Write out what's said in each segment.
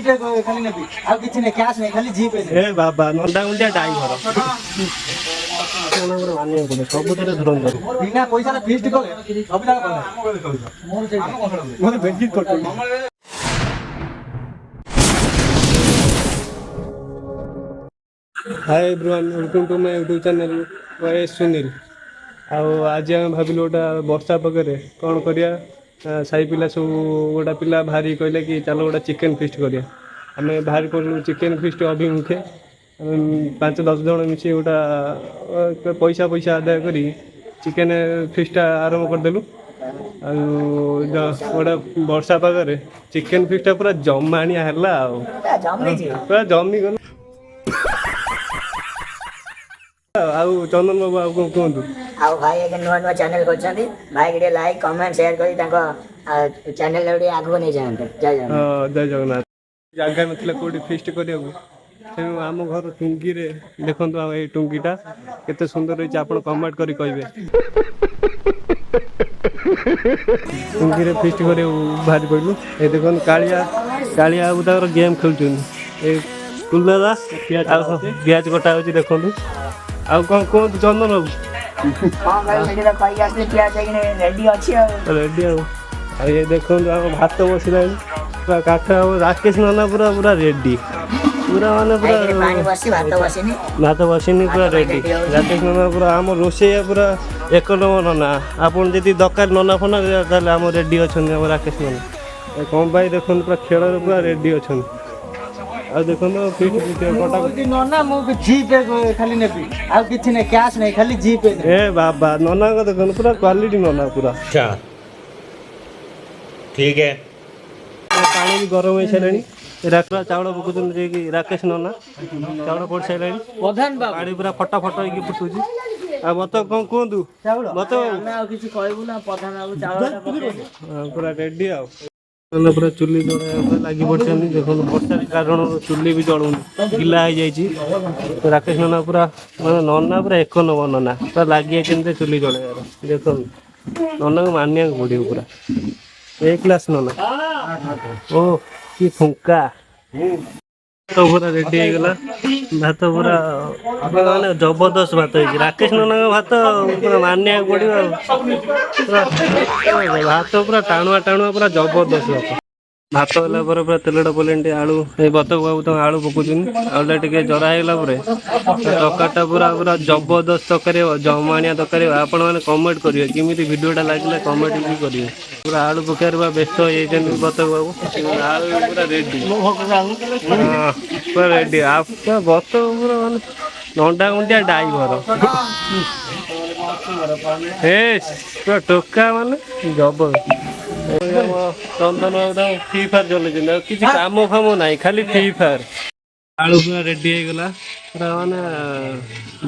जीपे खाली नेबी आ किछि नै कैश नै खाली जीपे ए बाबा नंदा मुंडिया ड्राइवर कोन मानिया कोन सब तेरे धरन बिना पैसा फीस्ट करे सब जागा मोर बेंची करते hi everyone welcome to my YouTube channel Y S Sunil. आज आम भाविलु गोटा वर्षा पकड़े कौन करिया साई पिला सब गोटा पिला भारी कहले कि चलो गोटा चिकेन फिस्ट करिया। आम बाहर करूँ चिकेन फिस्ट अभिमुखे 5-10 जन मिसी गोटा पैसा पैसा आदाय करी चिकेन फिस्टा आरंभ करदेलु। गोटा वर्षा पकड़े चिकेन फिस्टा पूरा जमाणिया है पूरा जमी गला। आउ चंदन बाबू आउ कौन कहतु आउ भाई एक नुआ नुआ चैनल करछंती भाई के लाइक कमेंट शेयर करी ताको चैनल ले आगु नहीं जानते। जय जगन्नाथ। हां जय जगन्नाथ। जागा नथिला कोडी फिस्ट करियाबू से आम घर टुंगी रे देखंतु आ ए टुंगीटा केते सुंदर रही आपण कमेंट करी कहबे। टुंगी रे फिस्ट करे भारी पड़लू ए देखन कालिया कालिया आबू तार गेम खेलचुन ए कुलदा प्याज कटा होची देखंतु आउ कौन कहतु चंदन बाबू हां भाई वीडियो कहि आसे प्याज कि रेडी अछि रेडी आ ये देखंतु आ भात बसिलानी पूरा काठ राकेश नाना पूरा पूरा रेडी पूरा माने पूरा पानी बसी भात बसिनी पूरा रेडी राकेश नाना पूरा आम रोषैया पूरा एक नंबर नाना आपन जदि दरकार नाना फोना ताले आम रेडी अछन आम राकेश नाना कम भाई देखन पूरा खेल रे पूरा रेडी अछन आ देखन फिट कटा नोना मु जीपे खाली नेबी आ किछि नै कैश नै खाली जीपे ए बाबा नाना को देखन पूरा क्वालिटी नाना पूरा। अच्छा ठीक है पानी भी गरम हो सारे राखला चावल पकुचन जे कि राकेश नाना चावल पड़ सारे प्रधान बाबू पानी पूरा फटा फटा होई फुटुची आ मत कोन कोंदु मत ना आ किछि कहबू ना प्रधान बाबू चावल पूरा रेडी आ पूरा चुल्ली जड़े लगी पड़छन देखो वर्षा कारण चुल्ली भी जलुन गिला हो जाइए राकेश नाना पूरा माने नाना पूरा एक नंबर नाना पूरा लगी केमते चुल्ली जड़े देखो नाना को मानिया पड़ो पूरा ए क्लास नाना ओ कि फुंका तो पूरा रेडी हो गला भात पूरा माने जबरदस्त भात है राकेश नाना का भात पूरा मानिया पड़ो पूरा भात पूरा टाणुआ टाणुआ पूरा जबरदस्त भात होला पर पूरा तेलटा पलेंटे आलू ए बतक बाबू तो आलू पकुचुन आलूटा टिके जरा हेला परे तरकारीटा पूरा पूरा जबरदस्त तरकारी जमाणिया तरकारी आपण माने कमेंट करियो किमिति वीडियोटा लागला कमेंट भी करियो पूरा आलू पकाएर बा व्यस्त हो जेन बतक बाबू आलू पूरा रेडी पूरा रेडी आप बतक पूरा माने नंडा गुंडिया ड्राइवर हे पूरा टोका माने जबरदस्त चंदन फ्री फायर चल कि कम फाम ना खाली फ्री फायर आलू पूरा रेडी हो गला पूरा माने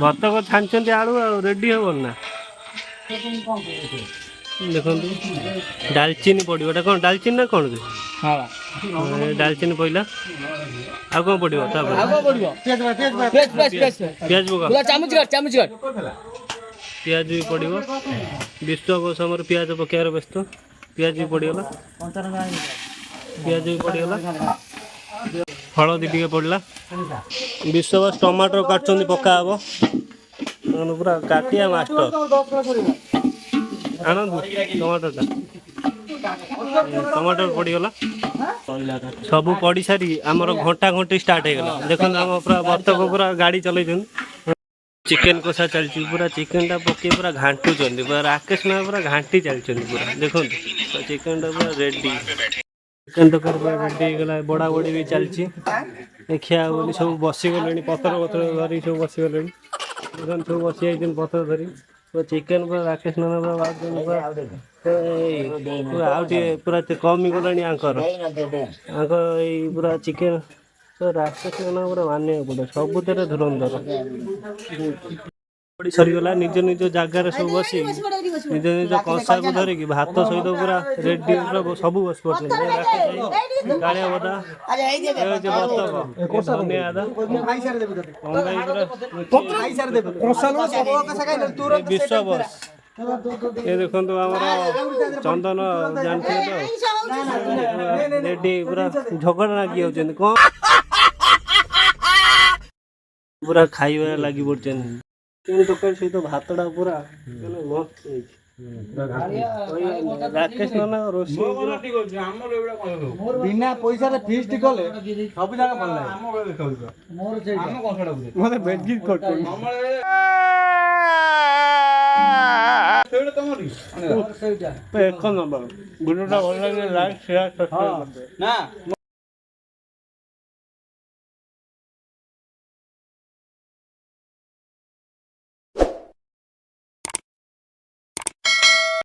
भतक छाणी आलू रेडी हो ना देखो डालचीनी पड़ो एटा कौन डालचीनी ना कौन डालचीनी पड़ा आ कौन पड़ो पियाज भी पड़ो विश्व समर पियाज पकेयर व्यस्त पियाज भी पड़गला पियाज भी पड़गला हलदी टे पड़ा विश्वास टमाटर काटुँच पका हम पूरा काटिया मास्टर आनंद टमाटरटा टमाटर पड़गला सब पड़ सारी आमर घंटा घंटी स्टार्ट हो गला देखो आम पूरा बतक पूरा गाड़ी चल चिकेन कषा चलती पूरा चिकेन टा पके पूरा घाटुंट पूरा राकेश ना पूरा घाटी चलती पूरा देखो चिकेन टा पूरा रेडी चिकेन तक पूरा रेडी गला बड़ा बड़ी भी चलती देखिया बोली सब बसीगले पतर पतर धरी सब बसीगले सब बसी जाइए पतर धरी पूरा चिकेन पूरा राकेश नाना पूरा आउटे पूरा कमी गलानी आंकर पूरा चिकेन तो राकेश नाना पूरा मानिया पड़े सबुत धुरंधर सरीगला निज निज जगार सब बसी निज निज कषा को धरिकी भात सहित पूरा रेडी सब बस पड़े कालिया बदा विश्व बस ଏ ଦେଖନ୍ତୁ ଆମର ଚନ୍ଦନ ଜାଣିଥିବେ ତ ରେଡି ପୁରା ଝଗଡ଼ା ଲାଗି ଯାଉଛନ୍ତି କଣ ପୁରା ଖାଇବା ଲାଗି ପଡୁଛନ୍ତି ଚିକେନ ତରକାରୀ ସହିତ ଭାତଟା ପୁରା ମାନେ ମସ୍ତ ହେଇଛି ରାକେଶ ନନା ରୋଷେଇ ବିନା ପଇସାରେ ଫିଷ୍ଟ କଲେ ସବୁ ଜାଗା ଭଲ ଲାଗେ। ମତେ ବେଡ୍‌ସିଟ୍ କରୁଛନ୍ତି। ଏକ ନମ୍ବର ଭିଡ଼ିଓଟା ଭଲ ଲାଗିଲେ ଲାଇକ୍ ସେୟାର ସବସ୍କ୍ରାଇବ ନା